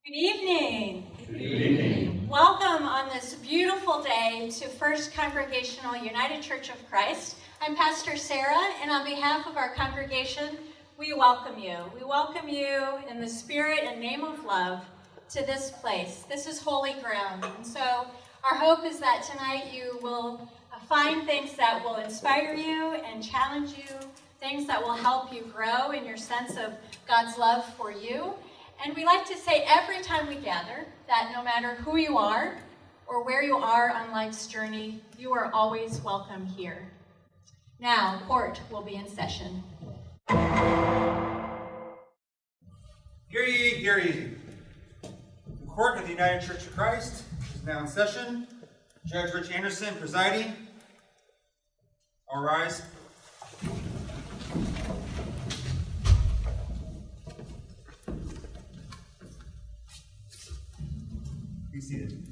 Good evening. Good evening. Welcome on this beautiful day to First Congregational United Church of Christ. I'm Pastor Sarah, and on behalf of our congregation, we welcome you. We welcome you in the spirit and name of love to this place. This is holy ground. And so our hope is that tonight you will find things that will inspire you and challenge you, things that will help you grow in your sense of God's love for you. And we like to say every time we gather that no matter who you are or where you are on life's journey, you are always welcome here. Now, court will be in session. Hear ye, hear ye. The Court of the United Church of Christ is now in session. Judge Rich Anderson presiding. All rise. Be seated.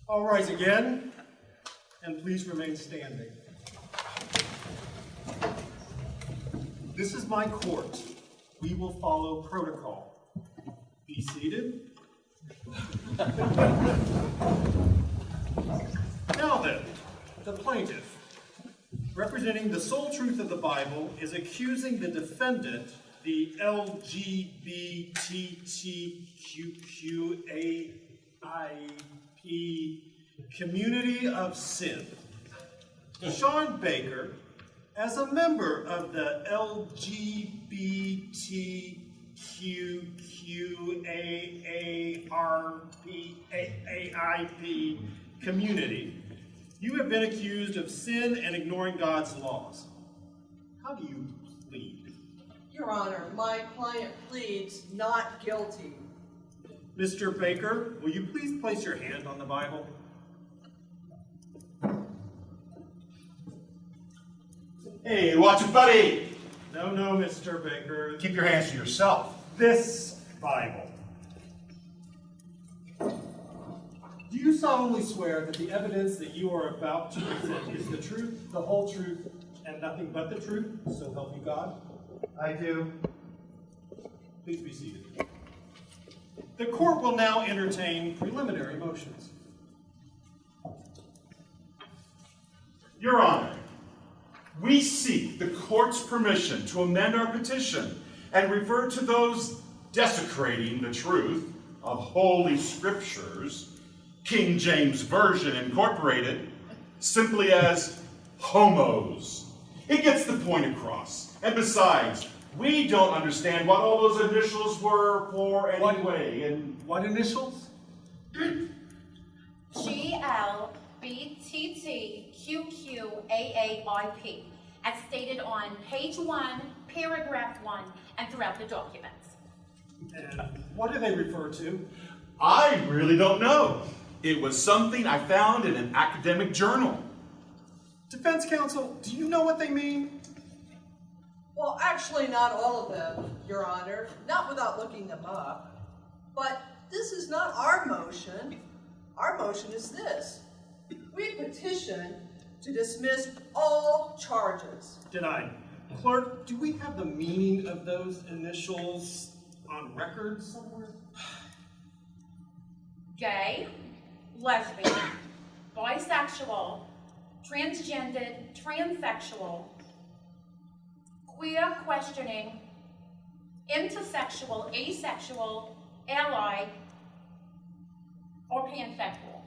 All rise again, and please remain standing. This is my court. We will follow protocol. Be seated. Now then, the plaintiff, representing the sole truth of the Bible, is accusing the defendant, the LGBTQAIP community of sin. Sean Baker, as a member of the LGBTQAAIP community, you have been accused of sin and ignoring God's laws. How do you plead? Your Honor, my client pleads not guilty. Mr. Baker, will you please place your hand on the Bible? Hey, watch it, buddy! No, Mr. Baker. Keep your hands to yourself. This Bible. Do you solemnly swear that the evidence that you are about to present is the truth, the whole truth, and nothing but the truth? So help you God. I do. Please be seated. The court will now entertain preliminary motions. Your Honor, we seek the court's permission to amend our petition and refer to those desecrating the truth of Holy Scriptures, King James Version Incorporated, simply as homos. It gets the point across. And besides, we don't understand what all those initials were for anyway. And What initials? GLBTTQQAAIP, as stated on page 1, paragraph 1, and throughout the documents. And what do they refer to? I really don't know. It was something I found in an academic journal. Defense counsel, do you know what they mean? Well, actually not all of them, Your Honor, not without looking them up. But this is not our motion. Our motion is this. We petition to dismiss all charges. Denied. Clerk, do we have the meaning of those initials on record somewhere? Gay, lesbian, bisexual, transgendered, transsexual, queer questioning, intersexual, asexual, ally, or pansexual,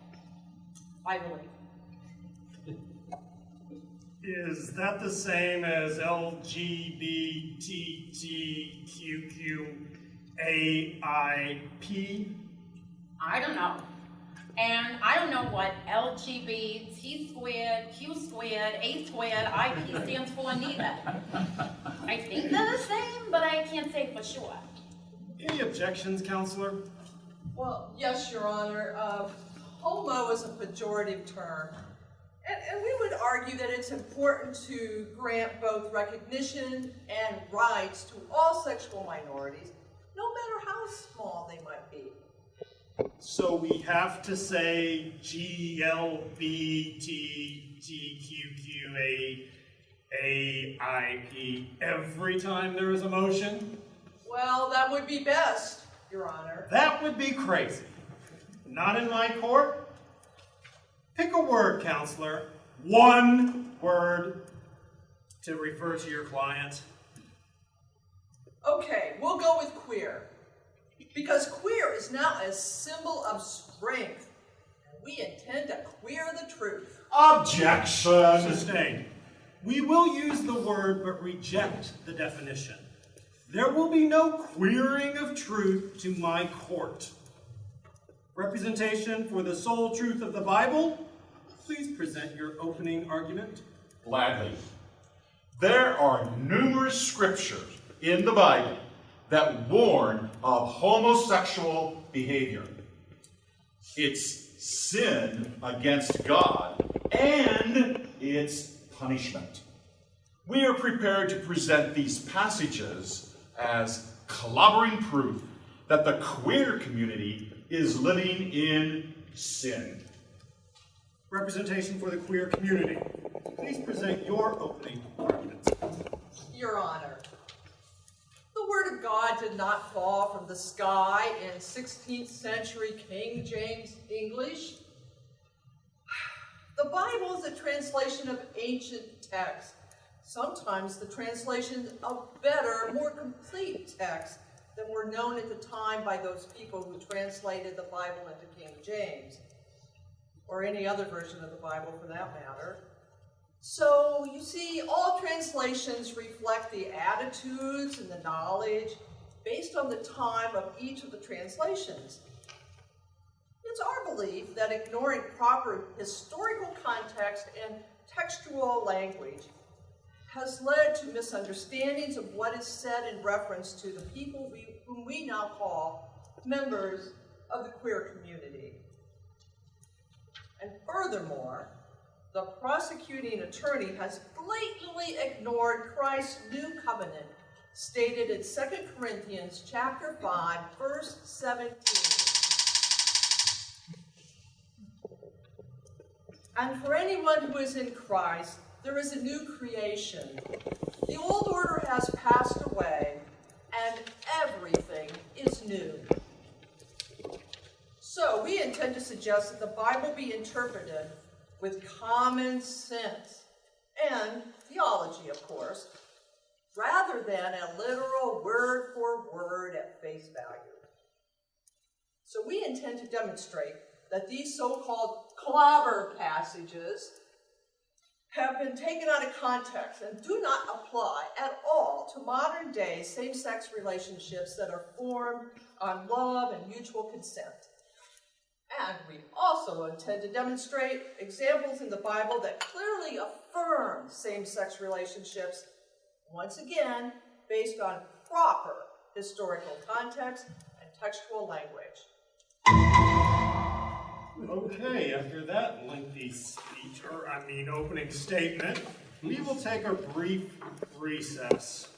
I believe. Is that the same as LGBTQQAIP? I don't know. And I don't know what LGBT squared, Q squared, A squared, IP stands for neither. I think they're the same, but I can't say for sure. Any objections, counselor? Well, yes, Your Honor. Homo is a pejorative term. And we would argue that it's important to grant both recognition and rights to all sexual minorities, no matter how small they might be. So we have to say GLBTQQA A-I-P every time there is a motion? Well, that would be best, Your Honor. That would be crazy. Not in my court. Pick a word, counselor. One word to refer to your client. Okay, we'll go with queer. Because queer is now a symbol of strength. And we intend to queer the truth. Objection! Sustained. We will use the word but reject the definition. There will be no queering of truth to my court. Representation for the sole truth of the Bible, please present your opening argument. Gladly. There are numerous scriptures in the Bible that warn of homosexual behavior. It's sin against God, and it's punishment. We are prepared to present these passages as clobbering proof that the queer community is living in sin. Representation for the queer community, please present your opening argument. Your Honor, the Word of God did not fall from the sky in 16th century King James English. The Bible is a translation of ancient text, sometimes the translation of better, more complete texts than were known at the time by those people who translated the Bible into King James, or any other version of the Bible for that matter. So, you see, all translations reflect the attitudes and the knowledge based on the time of each of the translations. It's our belief that ignoring proper historical context and textual language has led to misunderstandings of what is said in reference to the people whom we now call members of the queer community. And furthermore, the prosecuting attorney has blatantly ignored Christ's new covenant stated in 2 Corinthians chapter 5, verse 17. And for anyone who is in Christ, there is a new creation. The old order has passed away, and everything is new. So we intend to suggest that the Bible be interpreted with common sense and theology, of course, rather than a literal word for word at face value. So we intend to demonstrate that these so-called clobber passages have been taken out of context and do not apply at all to modern-day same-sex relationships that are formed on love and mutual consent. And we also intend to demonstrate examples in the Bible that clearly affirm same-sex relationships, once again, based on proper historical context and textual language. Okay, after that lengthy speech, opening statement, we will take a brief recess.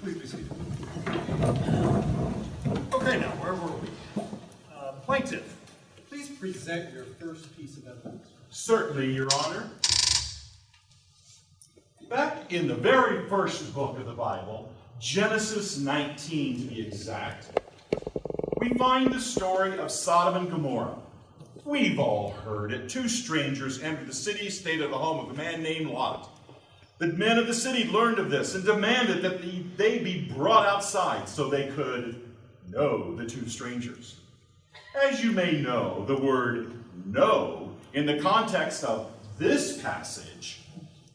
Please be seated. Okay, now, where were we? Plaintiff, please present your first piece of evidence. Certainly, Your Honor. Back in the very first book of the Bible, Genesis 19 to be exact, we find the story of Sodom and Gomorrah. We've all heard it. Two strangers entered the city, stayed at the home of a man named Lot. The men of the city learned of this and demanded that they be brought outside so they could know the two strangers. As you may know, the word know in the context of this passage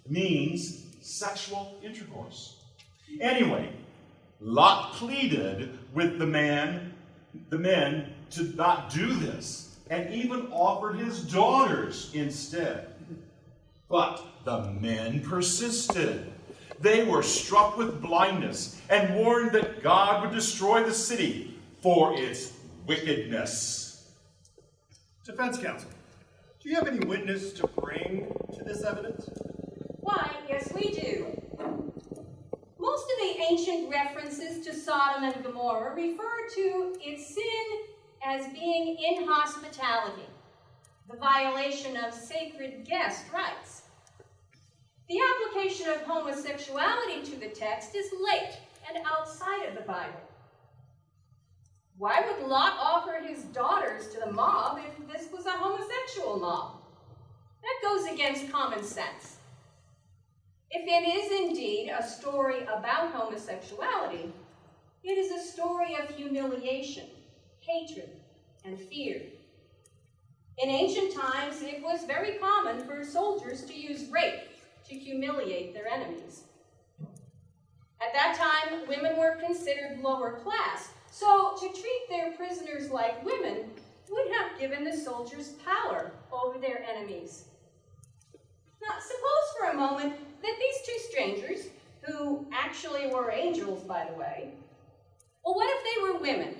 means sexual intercourse. Anyway, Lot pleaded with the men to not do this and even offered his daughters instead. But the men persisted. They were struck with blindness and warned that God would destroy the city for its wickedness. Defense counsel, do you have any witness to bring to this evidence? Why, yes we do. Most of the ancient references to Sodom and Gomorrah refer to its sin as being inhospitality, the violation of sacred guest rights. The application of homosexuality to the text is late and outside of the Bible. Why would Lot offer his daughters to the mob if this was a homosexual mob? That goes against common sense. If it is indeed a story about homosexuality, it is a story of humiliation, hatred, and fear. In ancient times, it was very common for soldiers to use rape to humiliate their enemies. At that time, women were considered lower class, so to treat their prisoners like women would have given the soldiers power over their enemies. Now, suppose for a moment that these two strangers, who actually were angels, by the way, well, what if they were women,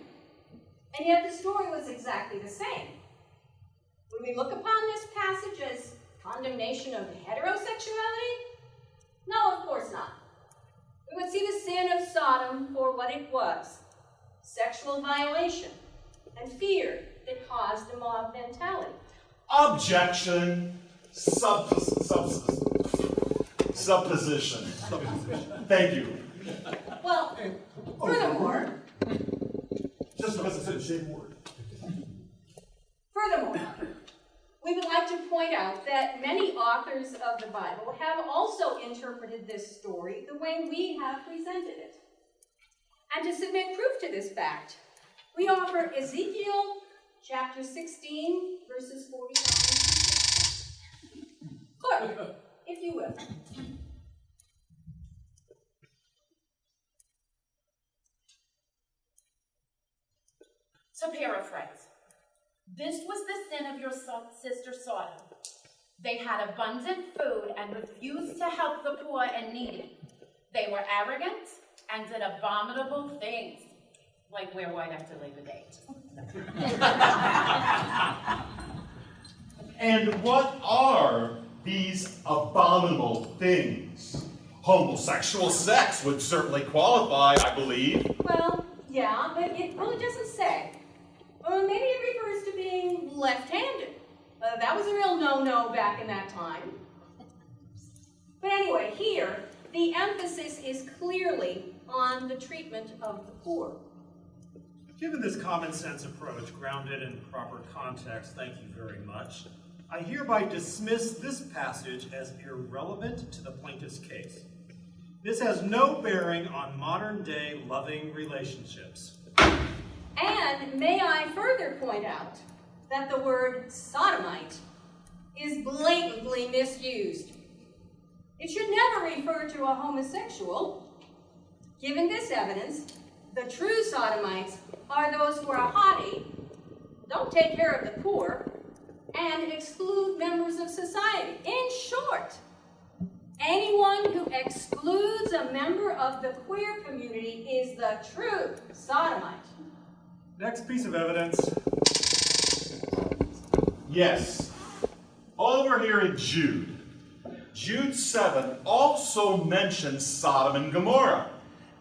and yet the story was exactly the same? Would we look upon this passage as condemnation of heterosexuality? No, of course not. We would see the sin of Sodom for what it was, sexual violation and fear that caused the mob mentality. Objection. Supposition. Thank you. Well, furthermore, Just because it's the same word. Furthermore, we would like to point out that many authors of the Bible have also interpreted this story the way we have presented it. And to submit proof to this fact, we offer Ezekiel chapter 16, verses 49. Clerk, if you will. To paraphrase, this was the sin of your sister Sodom. They had abundant food and refused to help the poor and needy. They were arrogant and did abominable things, like wear white after Labor Day. And what are these abominable things? Homosexual sex would certainly qualify, I believe. Well, yeah, but it doesn't say. Maybe it refers to being left-handed. That was a real no-no back in that time. But anyway, here, the emphasis is clearly on the treatment of the poor. Given this common sense approach, grounded in proper context, thank you very much, I hereby dismiss this passage as irrelevant to the plaintiff's case. This has no bearing on modern-day loving relationships. And may I further point out that the word sodomite is blatantly misused. It should never refer to a homosexual. Given this evidence, the true sodomites are those who are haughty, don't take care of the poor, and exclude members of society. In short, anyone who excludes a member of the queer community is the true sodomite. Next piece of evidence. Yes. Over here in Jude, Jude 7 also mentions Sodom and Gomorrah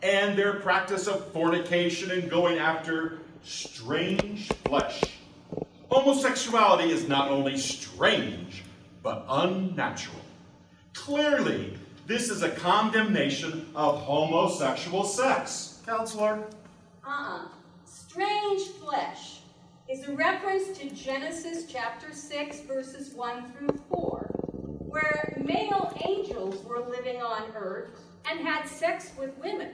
and their practice of fornication and going after strange flesh. Homosexuality is not only strange, but unnatural. Clearly, this is a condemnation of homosexual sex. Counselor? Strange flesh is a reference to Genesis chapter 6, verses 1 through 4, where male angels were living on earth and had sex with women.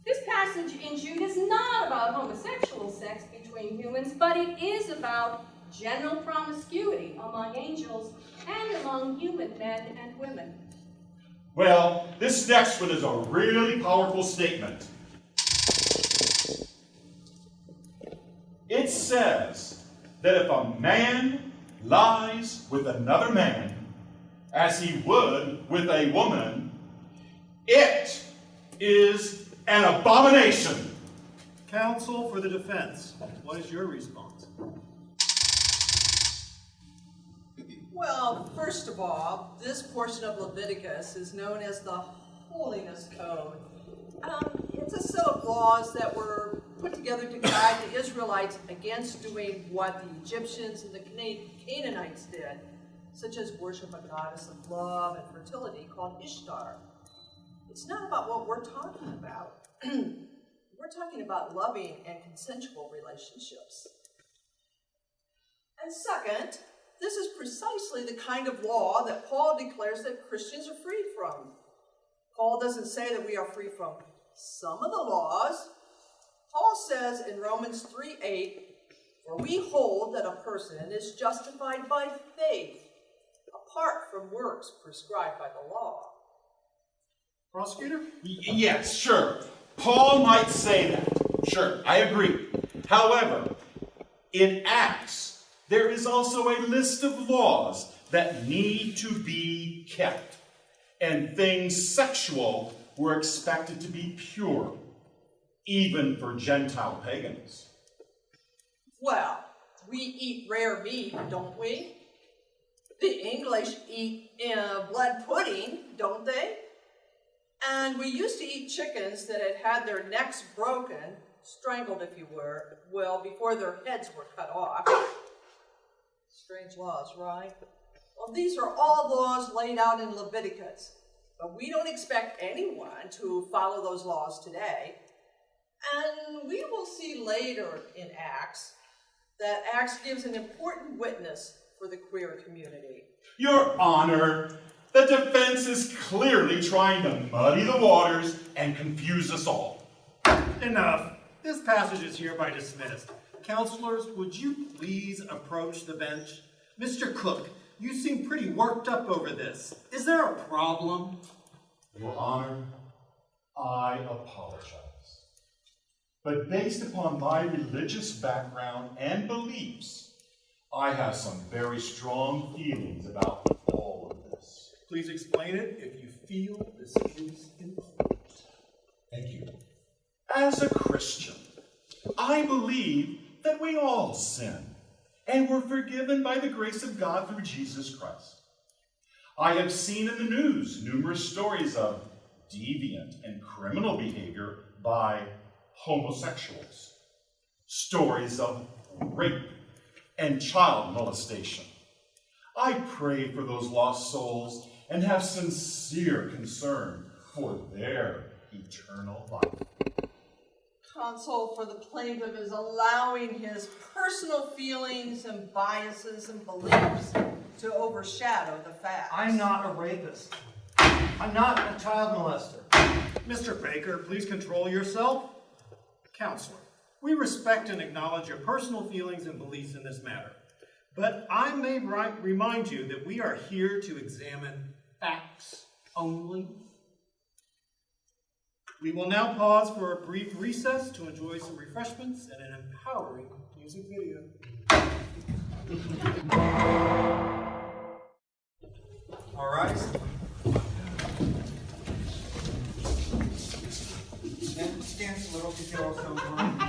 This passage in Jude is not about homosexual sex between humans, but it is about general promiscuity among angels and among human men and women. Well, this next one is a really powerful statement. It says that if a man lies with another man as he would with a woman, it is an abomination. Counsel for the defense, what is your response? Well, first of all, this portion of Leviticus is known as the Holiness Code. It's a set of laws that were put together to guide the Israelites against doing what the Egyptians and the Canaanites did, such as worship a goddess of love and fertility called Ishtar. It's not about what we're talking about. We're talking about loving and consensual relationships. And second, this is precisely the kind of law that Paul declares that Christians are freed from. Paul doesn't say that we are free from some of the laws. Paul says in Romans 3:8, "For we hold that a person is justified by faith, apart from works prescribed by the law." Prosecutor? Yes, sure. Paul might say that. Sure, I agree. However, in Acts, there is also a list of laws that need to be kept, and things sexual were expected to be pure, even for Gentile pagans. Well, we eat rare meat, don't we? The English eat blood pudding, don't they? And we used to eat chickens that had had their necks broken, strangled if you will, before their heads were cut off. Strange laws, right? Well, these are all laws laid out in Leviticus, but we don't expect anyone to follow those laws today. And we will see later in Acts that Acts gives an important witness for the queer community. Your Honor, the defense is clearly trying to muddy the waters and confuse us all. Enough. This passage is hereby dismissed. Counselors, would you please approach the bench? Mr. Cook, you seem pretty worked up over this. Is there a problem? Your Honor, I apologize. But based upon my religious background and beliefs, I have some very strong feelings about all of this. Please explain it if you feel this is important. Thank you. As a Christian, I believe that we all sin and were forgiven by the grace of God through Jesus Christ. I have seen in the news numerous stories of deviant and criminal behavior by homosexuals, stories of rape and child molestation. I pray for those lost souls and have sincere concern for their eternal life. Counsel for the plaintiff is allowing his personal feelings and biases and beliefs to overshadow the facts. I'm not a rapist. I'm not a child molester. Mr. Baker, please control yourself. Counselor, we respect and acknowledge your personal feelings and beliefs in this matter. But I may remind you that we are here to examine facts only. We will now pause for a brief recess to enjoy some refreshments and an empowering music video. All rise. And dance a little if you also want.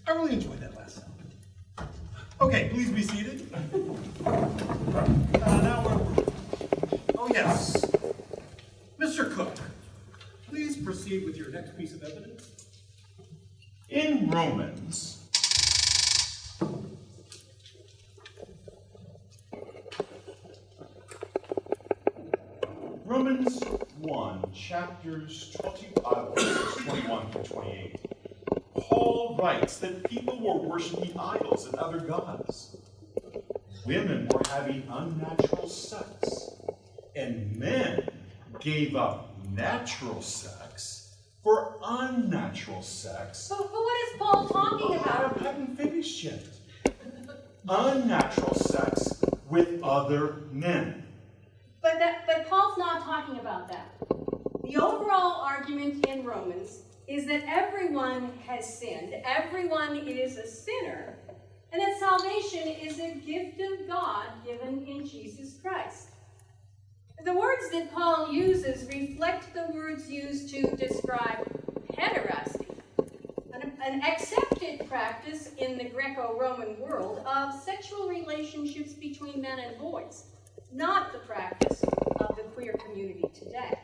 I really enjoyed that last sound. Okay, please be seated. Oh yes. Mr. Cook, please proceed with your next piece of evidence. In Romans, Romans 1, chapters 21 through 28, Paul writes that people were worshiping idols and other gods. Women were having unnatural sex, and men gave up natural sex for unnatural sex. But what is Paul talking about? I haven't finished yet. Unnatural sex with other men. But Paul's not talking about that. The overall argument in Romans is that everyone has sinned, everyone is a sinner, and that salvation is a gift of God given in Jesus Christ. The words that Paul uses reflect the words used to describe pederasty, an accepted practice in the Greco-Roman world of sexual relationships between men and boys, not the practice of the queer community today.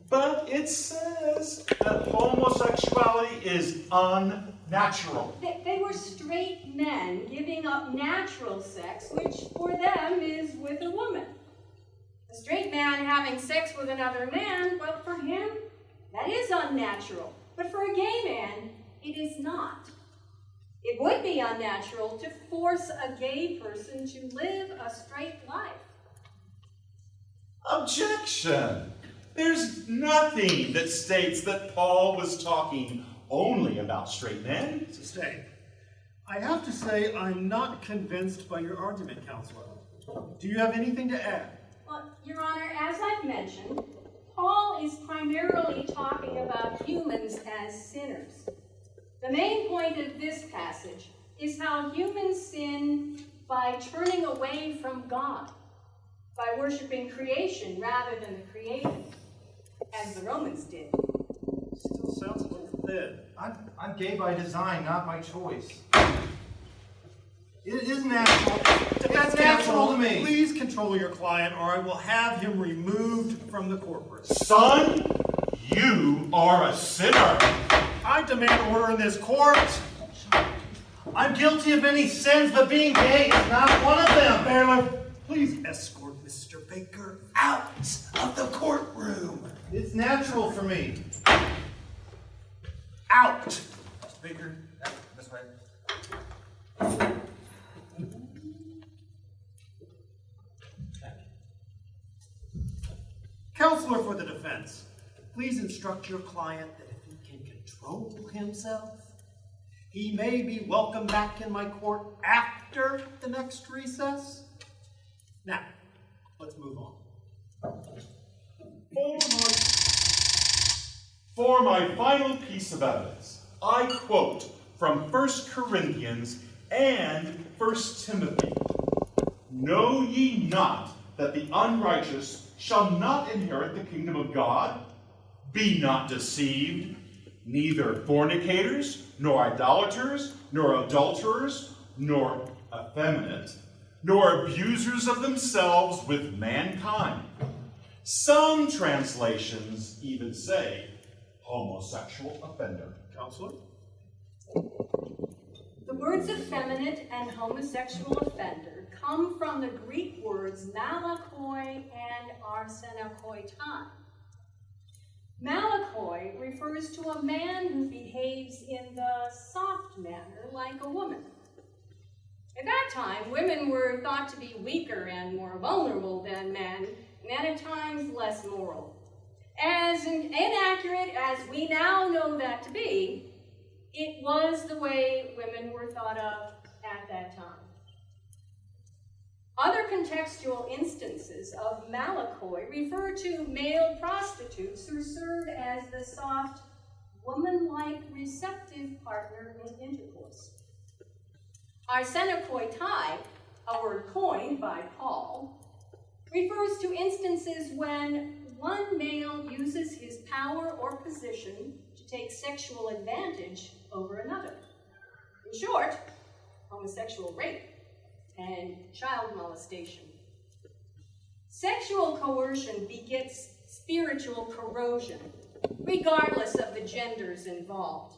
But it says that homosexuality is unnatural. They were straight men giving up natural sex, which for them is with a woman. A straight man having sex with another man, well, for him, that is unnatural. But for a gay man, it is not. It would be unnatural to force a gay person to live a straight life. Objection! There's nothing that states that Paul was talking only about straight men. Sustained. I have to say I'm not convinced by your argument, Counselor. Do you have anything to add? Well, Your Honor, as I've mentioned, Paul is primarily talking about humans as sinners. The main point of this passage is how humans sin by turning away from God, by worshiping creation rather than the Creator, as the Romans did. Still sounds a little thin. I'm gay by design, not by choice. It is natural. Defense It's natural counsel, to me. please control your client or I will have him removed from the courtroom. Son, you are a sinner. I demand order in this court. I'm guilty of many sins, but being gay is not one of them. Bailiff, please escort Mr. Baker out of the courtroom. It's natural for me. Out. Mr. Baker, this way. Counselor for the defense, please instruct your client that if he can control himself, he may be welcome back in my court after the next recess. Now, let's move on. For my final piece of evidence, I quote from 1 Corinthians and 1 Timothy. Know ye not that the unrighteous shall not inherit the kingdom of God? Be not deceived. Neither fornicators, nor idolaters, nor adulterers, nor effeminate, nor abusers of themselves with mankind. Some translations even say homosexual offender. Counselor? The words effeminate and homosexual offender come from the Greek words malakoi and arsenokoitai. Malakoi refers to a man who behaves in the soft manner like a woman. At that time, women were thought to be weaker and more vulnerable than men, and at times less moral. As inaccurate as we now know that to be, it was the way women were thought of at that time. Other contextual instances of malakoi refer to male prostitutes who serve as the soft, woman-like receptive partner in intercourse. Arsenokoitai, a word coined by Paul, refers to instances when one male uses his power or position to take sexual advantage over another. In short, homosexual rape and child molestation. Sexual coercion begets spiritual corrosion, regardless of the genders involved.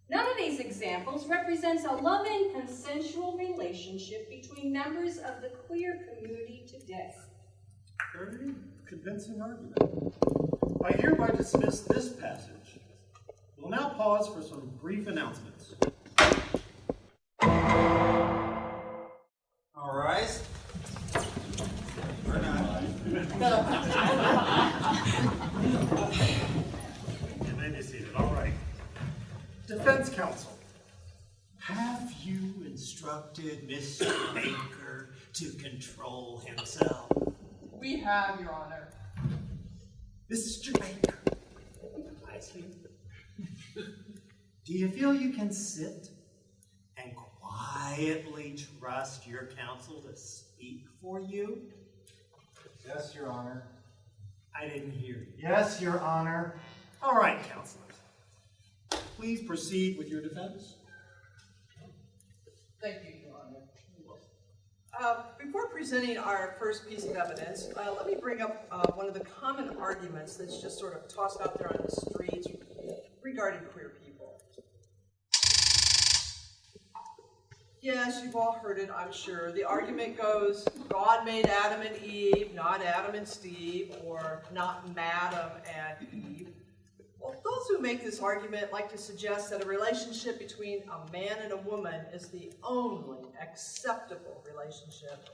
None of these examples represents a loving, consensual relationship between members of the queer community today. Very convincing argument. I hereby dismiss this passage. We'll now pause for some brief announcements. All rise. We're not. You may be seated. All right. Defense counsel, have you instructed Mr. Baker to control himself? We have, Your Honor. Mr. Baker, I see. Do you feel you can sit and quietly trust your counsel to speak for you? Yes, Your Honor. I didn't hear you. Yes, Your Honor. All right, counselors. please proceed with your defense. Thank you, Your Honor. Before presenting our first piece of evidence, let me bring up one of the common arguments that's just sort of tossed out there on the streets regarding queer people. Yes, you've all heard it, I'm sure. The argument goes, God made Adam and Eve, not Adam and Steve, or not Madam and Eve. Well, those who make this argument like to suggest that a relationship between a man and a woman is the only acceptable relationship.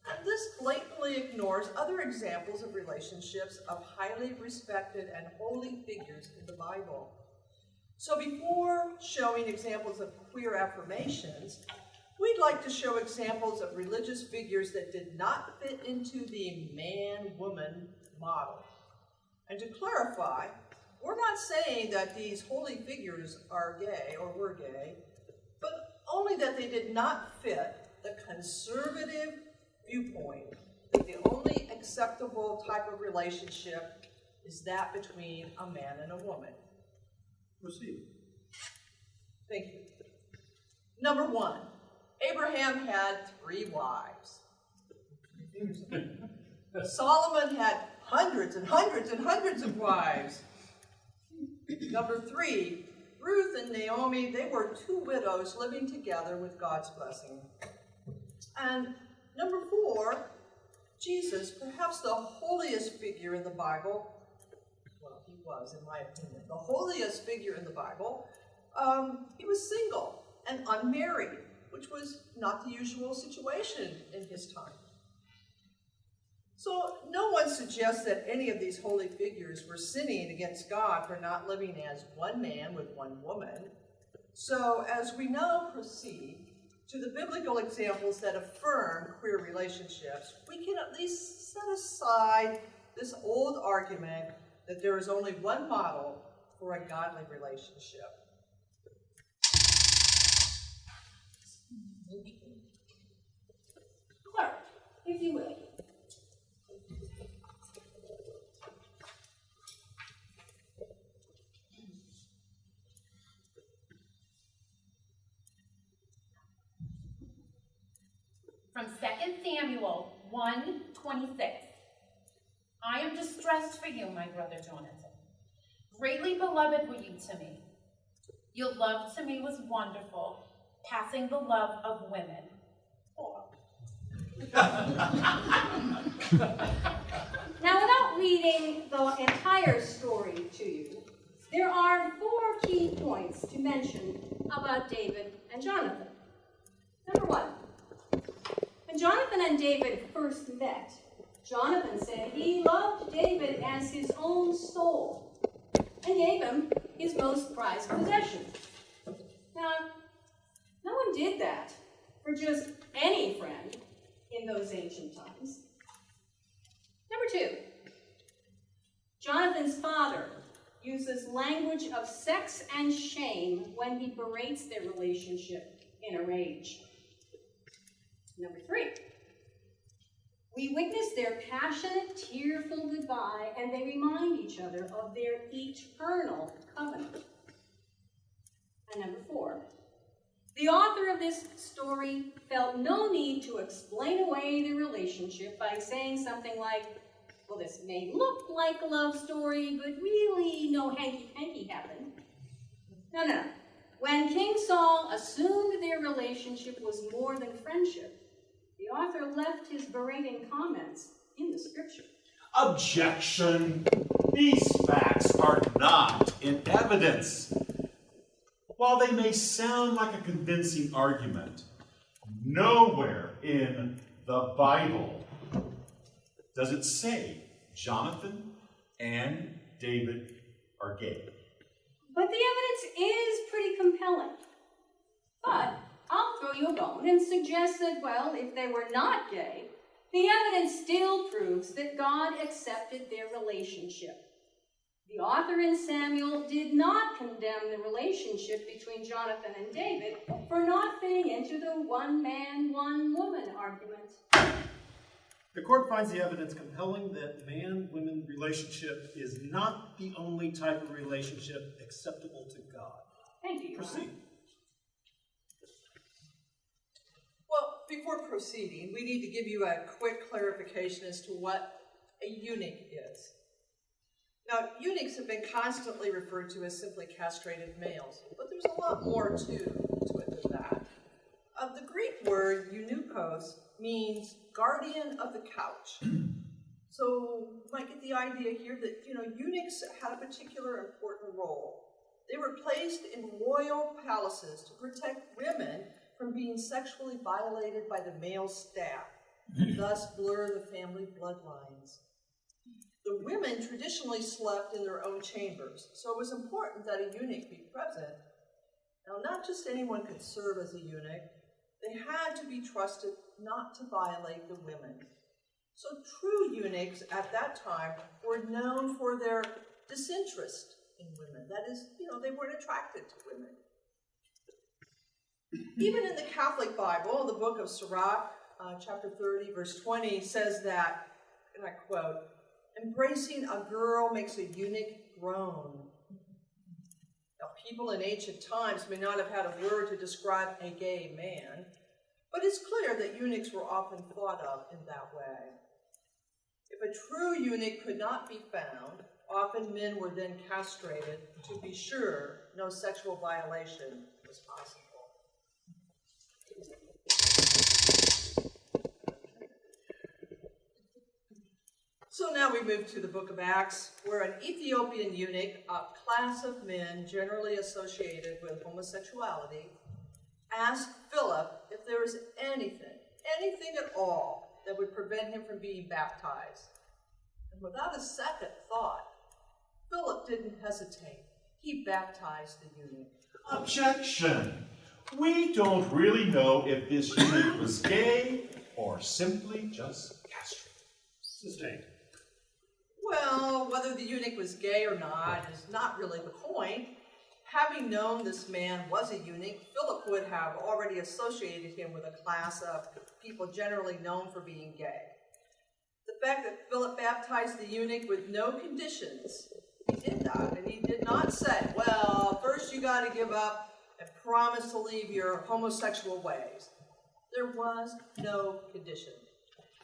And this blatantly ignores other examples of relationships of highly respected and holy figures in the Bible. So before showing examples of queer affirmations, we'd like to show examples of religious figures that did not fit into the man-woman model. And to clarify, we're not saying that these holy figures are gay or were gay, but only that they did not fit the conservative viewpoint that the only acceptable type of relationship is that between a man and a woman. Proceed. Thank you. Number one, Abraham had 3 wives. Solomon had hundreds and hundreds and hundreds of wives. Number 3, Ruth and Naomi, they were 2 widows living together with God's blessing. And number 4, Jesus, perhaps the holiest figure in the Bible, well, he was, in my opinion, the holiest figure in the Bible, he was single and unmarried, which was not the usual situation in his time. So no one suggests that any of these holy figures were sinning against God for not living as one man with one woman. So as we now proceed to the biblical examples that affirm queer relationships, we can at least set aside this old argument that there is only one model for a godly relationship. Clerk, if you will. From 2 Samuel 1:26. I am distressed for you, my brother Jonathan. Greatly beloved were you to me. Your love to me was wonderful, passing the love of women. Now, without reading the entire story to you, there are 4 key points to mention about David and Jonathan. Number 1, when Jonathan and David first met, Jonathan said he loved David as his own soul and gave him his most prized possession. Now, no one did that for just any friend in those ancient times. Number 2, Jonathan's father uses language of sex and shame when he berates their relationship in a rage. Number 3, we witness their passionate, tearful goodbye, and they remind each other of their eternal covenant. And number 4, the author of this story felt no need to explain away the relationship by saying something like, well, this may look like a love story, but really no hanky-panky happened. No. When King Saul assumed their relationship was more than friendship, the author left his berating comments in the scripture. Objection! These facts are not in evidence. While they may sound like a convincing argument, nowhere in the Bible does it say Jonathan and David are gay. But the evidence is pretty compelling. But I'll throw you a bone and suggest that, well, if they were not gay, the evidence still proves that God accepted their relationship. The author in Samuel did not condemn the relationship between Jonathan and David for not fitting into the one man, one woman argument. The court finds the evidence compelling that man-woman relationship is not the only type of relationship acceptable to God. Thank you, Your Honor. Proceed. Well, before proceeding, we need to give you a quick clarification as to what a eunuch is. Now, eunuchs have been constantly referred to as simply castrated males, but there's a lot more to it than that. The Greek word eunuchos means guardian of the couch. So you might get the idea here that, eunuchs had a particular important role. They were placed in royal palaces to protect women from being sexually violated by the male staff, thus blur the family bloodlines. The women traditionally slept in their own chambers, so it was important that a eunuch be present. Now, not just anyone could serve as a eunuch. They had to be trusted not to violate the women. So true eunuchs at that time were known for their disinterest in women. That is, they weren't attracted to women. Even in the Catholic Bible, the book of Sirach, chapter 30, verse 20, says that, and I quote, "Embracing a girl makes a eunuch groan." Now, people in ancient times may not have had a word to describe a gay man, but it's clear that eunuchs were often thought of in that way. If a true eunuch could not be found, often men were then castrated to be sure no sexual violation was possible. So now we move to the book of Acts, where an Ethiopian eunuch, a class of men generally associated with homosexuality, asked Philip if there was anything at all that would prevent him from being baptized. And without a second thought, Philip didn't hesitate. He baptized the eunuch. Objection! We don't really know if this eunuch was gay or simply just castrated. Sustained. Well, whether the eunuch was gay or not is not really the point. Having known this man was a eunuch, Philip would have already associated him with a class of people generally known for being gay. The fact that Philip baptized the eunuch with no conditions, he did that, and he did not say, well, first you got to give up and promise to leave your homosexual ways. There was no condition.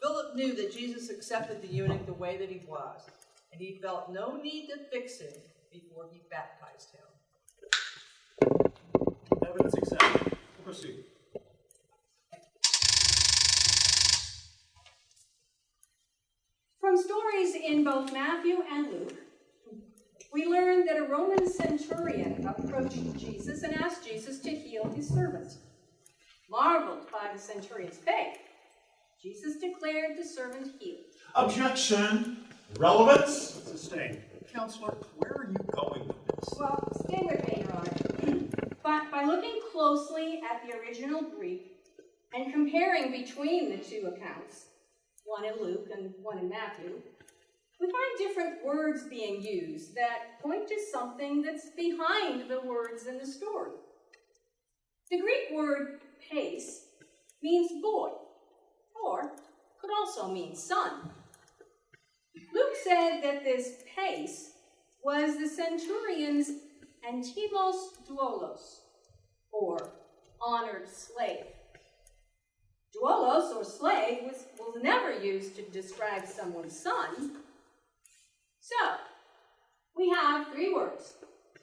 Philip knew that Jesus accepted the eunuch the way that he was, and he felt no need to fix him before he baptized him. Evidence accepted. Proceed. From stories in both Matthew and Luke, we learn that a Roman centurion approached Jesus and asked Jesus to heal his servant. Marveled by the centurion's faith, Jesus declared the servant healed. Objection! Relevance? Sustained. Counselor, where are you going with this? Well, stay with me, Your Honor. But by looking closely at the original Greek and comparing between the two accounts, one in Luke and one in Matthew, we find different words being used that point to something that's behind the words in the story. The Greek word "pais" means boy, or could also mean son. Luke said that this "pais" was the centurion's antimos doulos, or honored slave. Doulos, or slave, was never used to describe someone's son. So, we have three words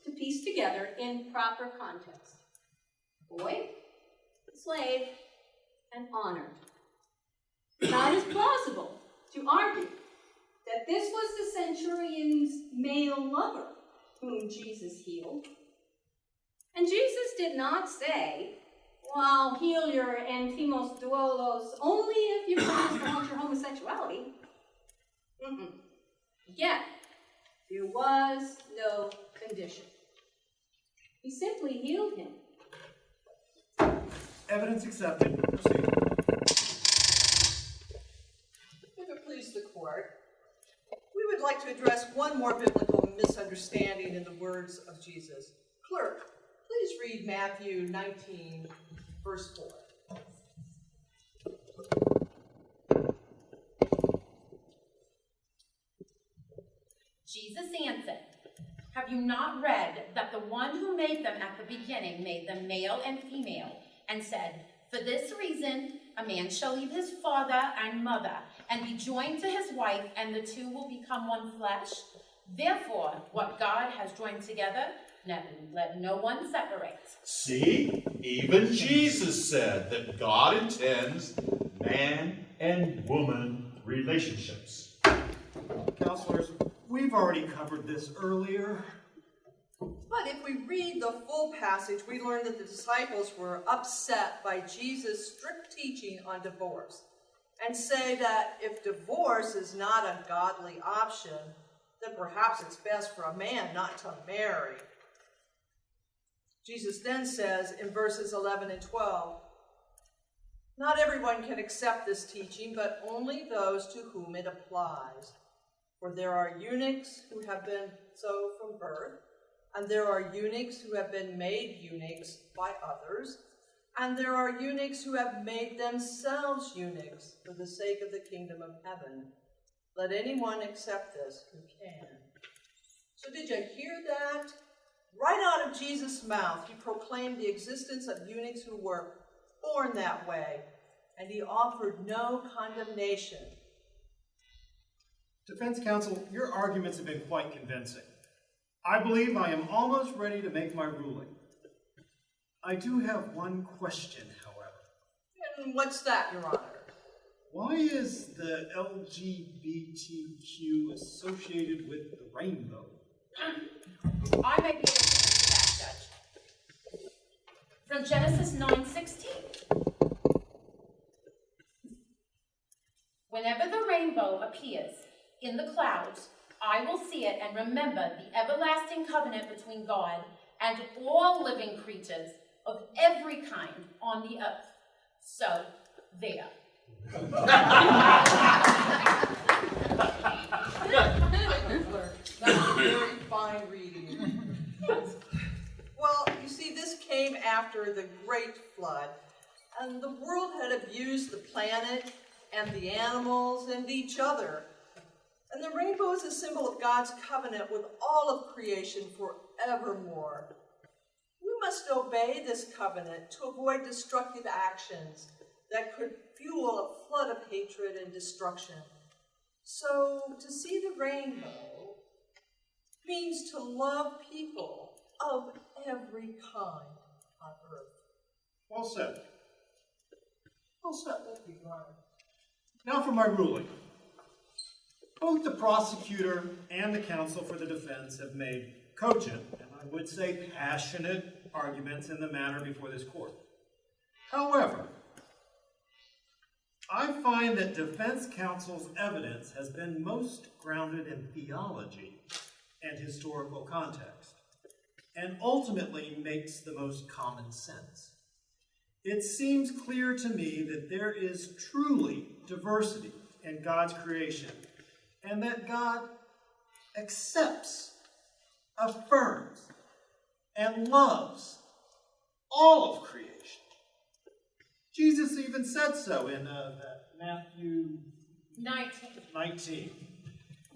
to piece together in proper context: boy, slave, and honored. Now, it is plausible to argue that this was the centurion's male lover whom Jesus healed. And Jesus did not say, well, I'll heal your antimos doulos only if you promise to halt your homosexuality. Again, there was no condition. He simply healed him. Evidence accepted. Proceed. If it please the court, we would like to address one more biblical misunderstanding in the words of Jesus. Clerk, please read Matthew 19, verse 4. Have you not read that the one who made them at the beginning made them male and female, and said, for this reason, a man shall leave his father and mother, and be joined to his wife, and the two will become one flesh? Therefore, what God has joined together, let no one separate. See, even Jesus said that God intends man and woman relationships. Counselors, we've already covered this earlier. But if we read the full passage, we learn that the disciples were upset by Jesus' strict teaching on divorce, and say that if divorce is not a godly option, then perhaps it's best for a man not to marry. Jesus then says in verses 11 and 12, not everyone can accept this teaching, but only those to whom it applies. For there are eunuchs who have been so from birth, and there are eunuchs who have been made eunuchs by others, and there are eunuchs who have made themselves eunuchs for the sake of the kingdom of heaven. Let anyone accept this who can. So did you hear that? Right out of Jesus' mouth, he proclaimed the existence of eunuchs who were born that way, and he offered no condemnation. Defense counsel, your arguments have been quite convincing. I believe I am almost ready to make my ruling. I do have one question, however. And what's that, Your Honor? Why is the LGBTQ associated with the rainbow? I may be able to answer that, Judge. From Genesis 9:16. Whenever the rainbow appears in the clouds, I will see it and remember the everlasting covenant between God and all living creatures of every kind on the earth. So, there. That's very fine reading. Well, you see, this came after the Great Flood, and the world had abused the planet and the animals and each other. And the rainbow is a symbol of God's covenant with all of creation forevermore. We must obey this covenant to avoid destructive actions that could fuel a flood of hatred and destruction. So, to see the rainbow means to love people of every kind on earth. Well said. Well said, thank you, Your Honor. Now for my ruling. Both the prosecutor and the counsel for the defense have made cogent, and I would say passionate, arguments in the matter before this court. However, I find that defense counsel's evidence has been most grounded in theology and historical context, and ultimately makes the most common sense. It seems clear to me that there is truly diversity in God's creation, and that God accepts, affirms, and loves all of creation. Jesus even said so in Matthew 19.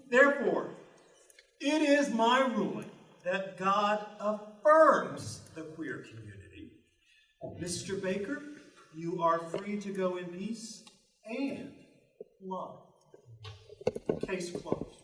Therefore, it is my ruling that God affirms the queer community. Mr. Baker, you are free to go in peace and love. Case closed.